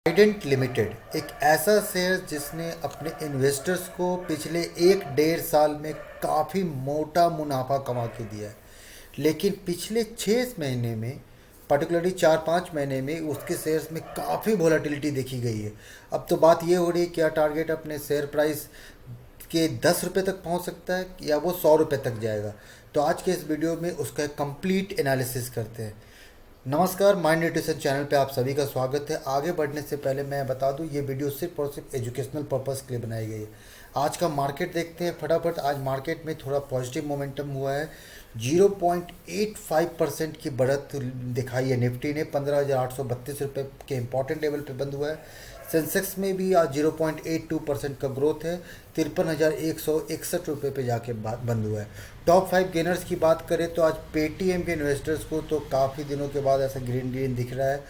Trident limited एक ऐसा share जिसने अपने इन्वेस्टर्स को पिछले 1 डेढ़ साल में काफ़ी मोटा मुनाफा कमा के दिया है। लेकिन पिछले 6 महीने में, पर्टिकुलरली 4 5 महीने में उसके शेयर्स में काफ़ी वोलेटिलिटी देखी गई है। अब तो बात ये हो रही है क्या टारगेट अपने शेयर प्राइस के 10 रुपये तक पहुंच सकता है या वो 100 रुपये तक जाएगा। तो आज के इस वीडियो में उसका कंप्लीट एनालिसिस करते हैं। नमस्कार, माइंड न्यूट्रिशन चैनल पे आप सभी का स्वागत है। आगे बढ़ने से पहले मैं बता दूं ये वीडियो सिर्फ और सिर्फ एजुकेशनल पर्पस के लिए बनाई गई है। आज का मार्केट देखते हैं फटाफट। आज मार्केट में थोड़ा पॉजिटिव मोमेंटम हुआ है। 0.85% की बढ़त दिखाई है। निफ्टी ने 15,832 रुपये के इंपॉर्टेंट लेवल पे बंद हुआ है। सेंसेक्स में भी आज 0.82% का ग्रोथ है। 53,161 रुपये पे जाके बंद हुआ है। टॉप 5 गेनर्स की बात करें तो आज पेटीएम के इन्वेस्टर्स को तो काफ़ी दिनों के बाद ऐसा ग्रीन ग्रीन दिख रहा है।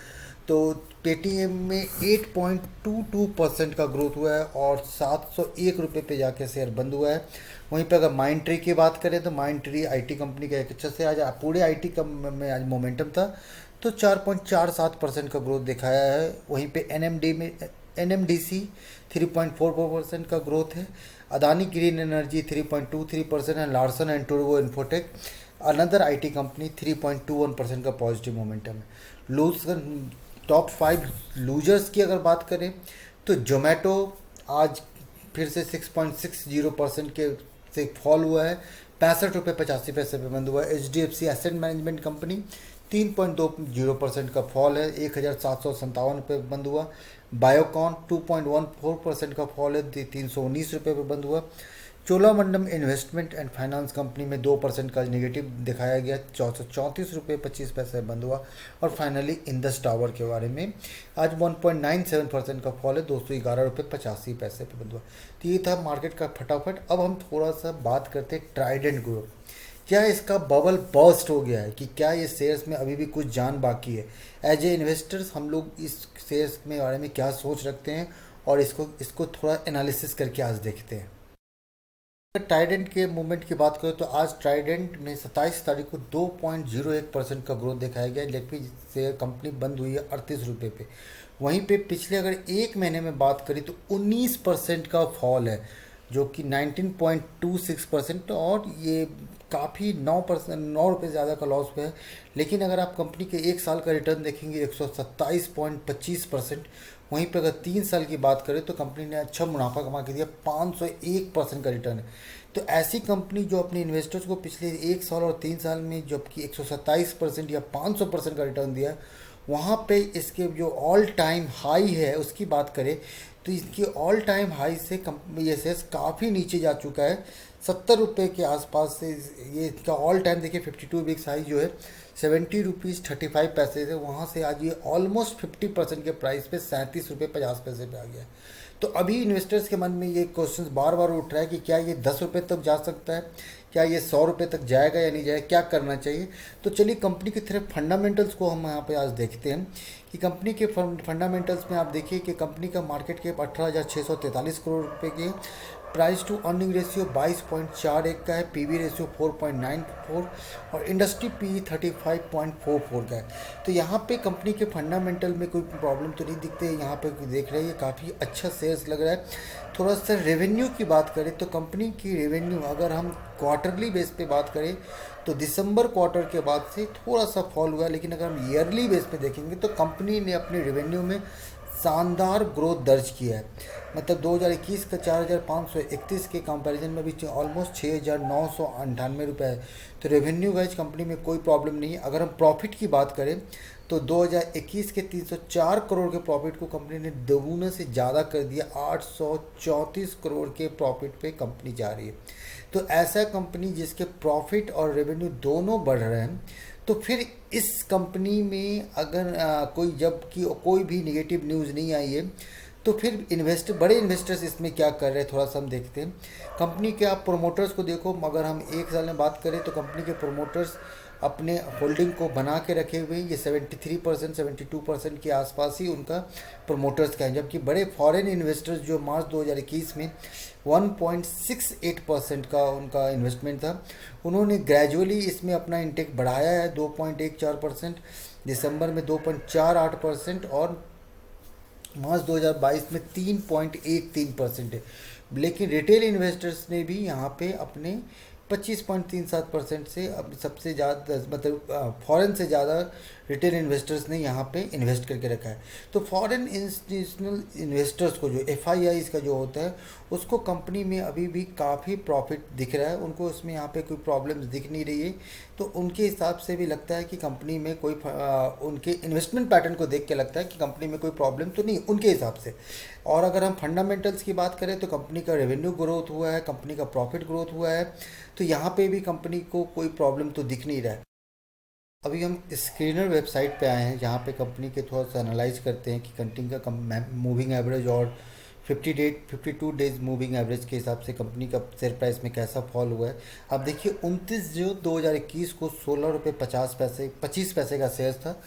तो पेटीएम में 8.22% का ग्रोथ हुआ है और 701 रुपये पे जाके शेयर बंद हुआ है। वहीं पे अगर माइंड ट्री की बात करें तो माइंड ट्री आईटी कंपनी का एक अच्छा से आज पूरे आईटी में आज मोमेंटम था। तो 4.47% का ग्रोथ दिखाया है। वहीं पे एनएमडीसी 3.44% का ग्रोथ है। Adani green energy 3.23% and Larsen and टूर्बो इन्फोटेक अनदर आईटी कंपनी 3.21% का पॉजिटिव मोमेंटम है। लूज टॉप 5 लूजर्स की अगर बात करें तो जोमेटो आज फिर से 6.60% के से फॉल हुआ है। 65 रुपये 85 पैसे पे बंद हुआ है। एचडीएफसी एसेट मैनेजमेंट कंपनी 3.20% का फॉल है। 1,757 रुपये बंद हुआ। बायोकॉन 2.14% का फॉल है। 319 रुपये पे बंद हुआ। Cholamandalam investment and finance company में 2% का नेगेटिव दिखाया गया। 434 रुपये 25 पैसे बंद हुआ। और फाइनली इंडस टावर के बारे में आज 1.97% का फॉल है। 211 रुपये 85 पैसे पे बंद हुआ। तो ये था मार्केट का फटाफट। अब हम थोड़ा सा बात करते हैं ट्राइडेंट ग्रुप। क्या इसका बबल बर्स्ट हो गया है कि क्या ये शेयर्स में अभी भी कुछ जान बाकी है? एज ए इन्वेस्टर्स हम लोग इस शेयर्स में बारे में क्या सोच रखते हैं और इसको थोड़ा एनालिसिस करके आज देखते हैं। ट्राइडेंट के मूवमेंट की बात करें तो आज ट्राइडेंट में 27 तारीख को 2.01% का ग्रोथ दिखाया गया। लेकिन शेयर कंपनी बंद हुई है 38 रुपये पे। वहीं पे पिछले अगर एक महीने में बात करें तो 19% का फॉल है, जो कि 19.26%। और ये काफ़ी 9 रुपये ज़्यादा का लॉस हुआ है। लेकिन अगर आप कंपनी के एक साल का रिटर्न देखेंगे 127.25%। वहीं पर अगर 3 साल की बात करें तो कंपनी ने अच्छा मुनाफा कमा के दिया। 501% का रिटर्न है। तो ऐसी कंपनी जो अपने इन्वेस्टर्स को पिछले एक साल और 3 साल में जबकि 127% या 500% का रिटर्न दिया है, वहाँ पे इसके जो ऑल टाइम हाई है उसकी बात करें तो इसकी ऑल टाइम हाई से ये शेयर काफ़ी नीचे जा चुका है। 70 रुपये के आसपास से ये इसका ऑल टाइम देखिए 52 वीक्स हाई जो है 70 रुपीज़ 35 पैसे से, वहाँ से आज ये ऑलमोस्ट 50% के प्राइस पे 37 रुपये 50 पैसे पे आ गया है। तो अभी इन्वेस्टर्स के मन में ये क्वेश्चन बार बार उठ रहा है कि क्या ये 10 रुपये तक जा सकता है, क्या ये 100 रुपये तक जाएगा या नहीं जाएगा, क्या करना चाहिए। तो चलिए कंपनी की तरफ फंडामेंटल्स को हम यहाँ पे आज देखते हैं कि कंपनी के फंडामेंटल्स में आप देखिए कि कंपनी का मार्केट कैप 18,643 करोड़ रुपये की है। प्राइस टू अर्निंग रेशियो 22.41 का है। पीवी रेशियो 4.94 और इंडस्ट्री पी 35.44 का है। तो यहाँ पे कंपनी के फंडामेंटल में कोई प्रॉब्लम तो नहीं दिखते। यहाँ पे देख रहे हैं ये काफ़ी अच्छा शेयर्स लग रहा है। थोड़ा सा रेवेन्यू की बात करें तो कंपनी की रेवेन्यू अगर हम क्वार्टरली बेस पे बात करें तो दिसंबर क्वार्टर के बाद से थोड़ा सा फॉल हुआ है। लेकिन अगर हम ईयरली बेस पे देखेंगे तो कंपनी ने अपने रेवेन्यू में शानदार ग्रोथ दर्ज किया है। मतलब 2021 का 4,531 के कंपैरिजन में भी ऑलमोस्ट 6,998 रुपये है। तो रेवेन्यू वाइज कंपनी में कोई प्रॉब्लम नहीं है। अगर हम प्रॉफिट की बात करें तो 2021 के 304 करोड़ के प्रॉफिट को कंपनी ने दोगुना से ज़्यादा कर दिया। 834 करोड़ के प्रॉफिट पे कंपनी जा रही है। तो ऐसा कंपनी जिसके प्रॉफिट और रेवेन्यू दोनों बढ़ रहे हैं, तो फिर इस कंपनी में अगर कोई भी नेगेटिव न्यूज़ नहीं आई है तो फिर बड़े इन्वेस्टर्स इसमें क्या कर रहे हैं थोड़ा सा हम देखते हैं। कंपनी के आप प्रोमोटर्स को देखो। अगर हम एक साल में बात करें तो कंपनी के प्रोमोटर्स अपने होल्डिंग को बना के रखे हुए हैं। ये 73% 72% के आसपास ही उनका प्रोमोटर्स का है। जबकि बड़े फॉरेन इन्वेस्टर्स जो मार्च 2021 में 1.68% का उनका इन्वेस्टमेंट था, उन्होंने ग्रेजुअली इसमें अपना इंटेक बढ़ाया है। 2.14%, दिसंबर में 2.48% और मार्च 2022 में 3.13% है। लेकिन रिटेल इन्वेस्टर्स ने भी यहाँ पे अपने 25.37% से अब सबसे ज़्यादा, मतलब फॉरेन से ज़्यादा रिटेल इन्वेस्टर्स ने यहाँ पे इन्वेस्ट करके रखा है। तो फॉरेन इंस्टीट्यूशनल इन्वेस्टर्स को जो FIIs का जो होता है उसको कंपनी में अभी भी काफ़ी प्रॉफिट दिख रहा है, उनको उसमें यहाँ पे कोई प्रॉब्लम्स दिख नहीं रही है। तो उनके हिसाब से भी लगता है कि कंपनी में कोई उनके इन्वेस्टमेंट पैटर्न को देख के लगता है कि कंपनी में कोई प्रॉब्लम तो नहीं उनके हिसाब से। और अगर हम फंडामेंटल्स की बात करें तो कंपनी का रेवेन्यू ग्रोथ हुआ है, कंपनी का प्रॉफिट ग्रोथ हुआ है, तो यहाँ पे भी कंपनी को कोई प्रॉब्लम तो दिख नहीं रहा है। अभी हम स्क्रीनर वेबसाइट पे आए हैं जहाँ पे कंपनी के थोड़ा सा एनालाइज करते हैं कि कंपनी का मूविंग एवरेज और 52 डेज मूविंग एवरेज के हिसाब से कंपनी का शेयर प्राइस में कैसा फॉल हुआ है। अब देखिए 29/2/2021 को 16 रुपये 25 पैसे का शेयर था,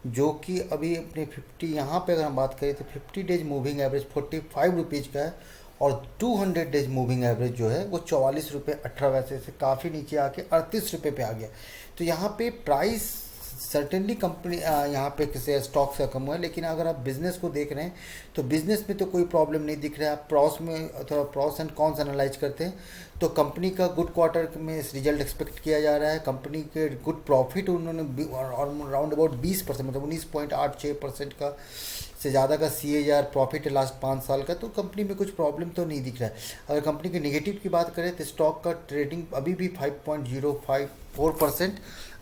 जो कि अभी अपने 50, यहाँ पे अगर हम बात करें तो 50 डेज मूविंग एवरेज 45 रुपीज़ का है, और 200 डेज मूविंग एवरेज जो है वो 44 रुपये 18 पैसे से काफ़ी नीचे आके 38 रुपये पे आ गया। तो यहाँ पे प्राइस सर्टेनली कंपनी यहाँ पे किसी स्टॉक से कम हुआ है, लेकिन अगर आप बिज़नेस को देख रहे हैं तो बिज़नेस में तो कोई प्रॉब्लम नहीं दिख रहा है। आप प्रॉस में थोड़ा प्रॉस एंड कॉन्स एनालाइज करते हैं तो कंपनी का गुड क्वार्टर में रिजल्ट एक्सपेक्ट किया जा रहा है, कंपनी के गुड प्रॉफिट उन्होंने राउंड अबाउट 20%, मतलब 19.86% का से ज़्यादा का CAGR प्रॉफिट है लास्ट 5 साल का। तो कंपनी में कुछ प्रॉब्लम तो नहीं दिख रहा है। अगर कंपनी के नेगेटिव की बात करें तो स्टॉक का ट्रेडिंग अभी भी 5.054%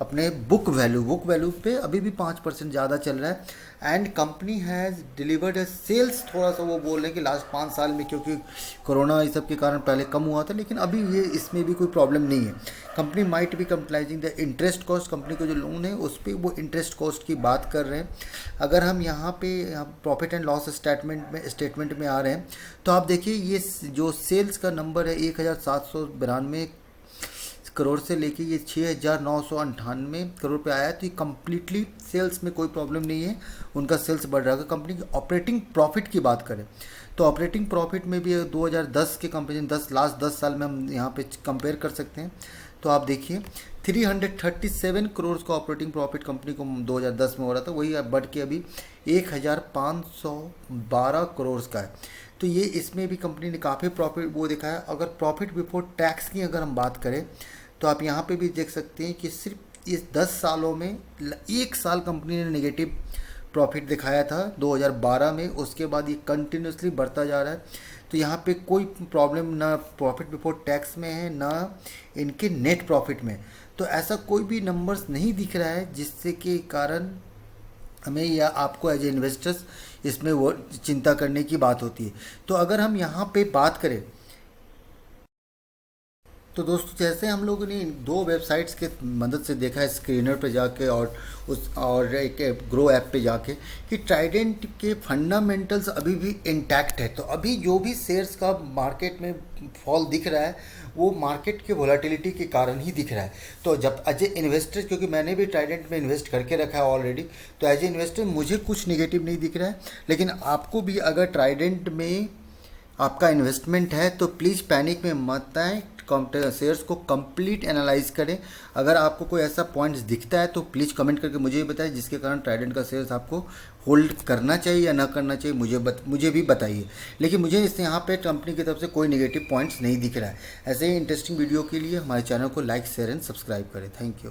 अपने बुक वैल्यू पे अभी भी 5% ज़्यादा चल रहा है। And company has delivered a sales, थोड़ा सा वो बोल रहे हैं कि लास्ट 5 साल में क्योंकि कोरोना इस सब के कारण पहले कम हुआ था, लेकिन अभी ये इसमें भी कोई प्रॉब्लम नहीं है। कंपनी माइट भी कंप्लाइजिंग द इंटरेस्ट कॉस्ट, कंपनी को जो लोन है उस पर वो इंटरेस्ट कॉस्ट की बात कर रहे हैं। अगर हम यहाँ पे प्रॉफिट एंड लॉस स्टेटमेंट में आ रहे हैं तो आप देखिए ये जो सेल्स का नंबर है 1792 करोड़ से लेके ये 6998 करोड़ पे आया है। तो ये कम्प्लीटली सेल्स में कोई प्रॉब्लम नहीं है, उनका सेल्स बढ़ रहा है। कंपनी की ऑपरेटिंग प्रॉफिट की बात करें तो ऑपरेटिंग प्रॉफिट में भी 2010 के कंपेरिजन लास्ट 10 साल में हम यहाँ पे कंपेयर कर सकते हैं। तो आप देखिए 337 करोड़ का ऑपरेटिंग प्रॉफिट कंपनी को 2010 में हो रहा था, वही बढ़ के अभी 1512 करोड़ का है। तो ये इसमें भी कंपनी ने काफ़ी प्रॉफिट वो दिखाया। अगर प्रॉफिट बिफोर टैक्स की अगर हम बात करें तो आप यहाँ पे भी देख सकते हैं कि सिर्फ इस 10 सालों में 1 साल कंपनी ने नेगेटिव प्रॉफिट दिखाया था 2012 में, उसके बाद ये कंटिन्यूसली बढ़ता जा रहा है। तो यहाँ पे कोई प्रॉब्लम ना प्रॉफिट बिफोर टैक्स में है ना इनके नेट प्रॉफिट में। तो ऐसा कोई भी नंबर्स नहीं दिख रहा है जिससे के कारण हमें या आपको एज ए इन्वेस्टर्स इसमें वो चिंता करने की बात होती है। तो अगर हम यहाँ पे बात करें तो दोस्तों जैसे हम लोगों ने इन 2 वेबसाइट्स के मदद से देखा है, स्क्रीनर पे जाके और एक ग्रो ऐप पे जाके, कि ट्राइडेंट के फंडामेंटल्स अभी भी इंटैक्ट है। तो अभी जो भी शेयर्स का मार्केट में फॉल दिख रहा है वो मार्केट के वोलेटिलिटी के कारण ही दिख रहा है। तो जब एज ए इन्वेस्टर, क्योंकि मैंने भी ट्राइडेंट में इन्वेस्ट करके रखा है ऑलरेडी, तो एज ए इन्वेस्टर मुझे कुछ निगेटिव नहीं दिख रहा है। लेकिन आपको भी अगर ट्राइडेंट में आपका इन्वेस्टमेंट है तो प्लीज़ पैनिक में मत आए, शेयर्स को कंप्लीट एनालाइज करें। अगर आपको कोई ऐसा पॉइंट्स दिखता है तो प्लीज़ कमेंट करके मुझे बताइए जिसके कारण ट्राइडेंट का शेयर्स आपको होल्ड करना चाहिए या ना करना चाहिए, मुझे भी बताइए। लेकिन मुझे इस यहाँ पे कंपनी की तरफ से कोई नेगेटिव पॉइंट्स नहीं दिख रहा है। ऐसे ही इंटरेस्टिंग वीडियो के लिए हमारे चैनल को लाइक शेयर एंड सब्सक्राइब करें। Thank you.